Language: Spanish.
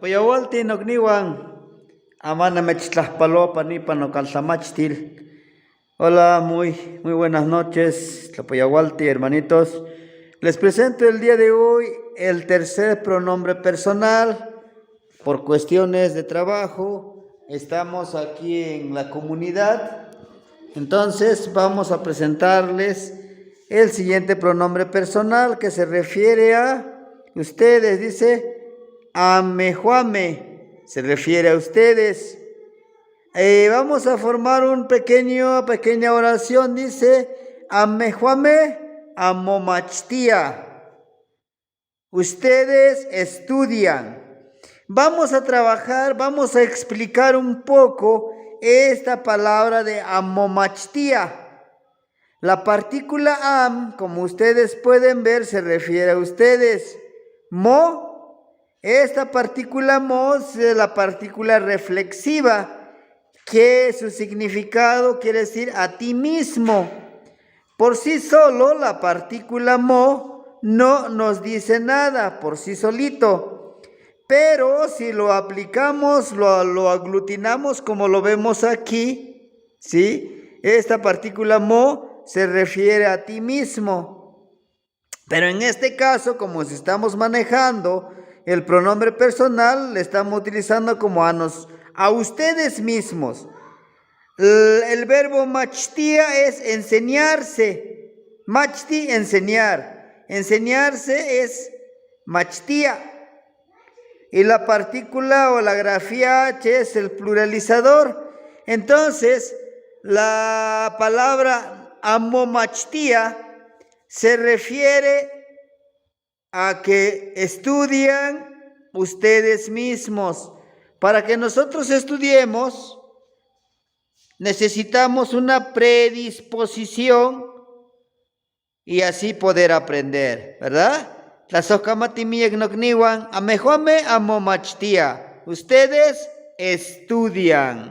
Payawalti nogniwan amana mechtlaspalo panipa no calzamachtil. Hola, muy buenas noches, Tlapayawalti, hermanitos. Les presento el día de hoy el tercer pronombre personal. Por cuestiones de trabajo, estamos aquí en la comunidad. Entonces vamos a presentarles el siguiente pronombre personal que se refiere a ustedes. Dice amejuame, se refiere a ustedes. Vamos a formar una pequeña oración. Dice amejuame amomachtia. Ustedes estudian. Vamos a trabajar, vamos a explicar un poco esta palabra de amomachtia. La partícula am, como ustedes pueden ver, se refiere a ustedes. Mo, esta partícula mo es la partícula reflexiva, que su significado quiere decir a ti mismo. Por sí solo, la partícula mo no nos dice nada, por sí solito. Pero si lo aplicamos, lo aglutinamos como lo vemos aquí, ¿sí? Esta partícula mo se refiere a ti mismo. Pero en este caso, como si estamos manejando el pronombre personal, le estamos utilizando como a ustedes mismos. El verbo machtia es enseñarse. Machti, enseñar. Enseñarse es machtia. Y la partícula o la grafía H es el pluralizador. Entonces, la palabra amomachtia se refiere a que estudian ustedes mismos. Para que nosotros estudiemos, necesitamos una predisposición y así poder aprender, ¿verdad? La socamatimiek nokniwan amejuame amomachtia. Ustedes estudian.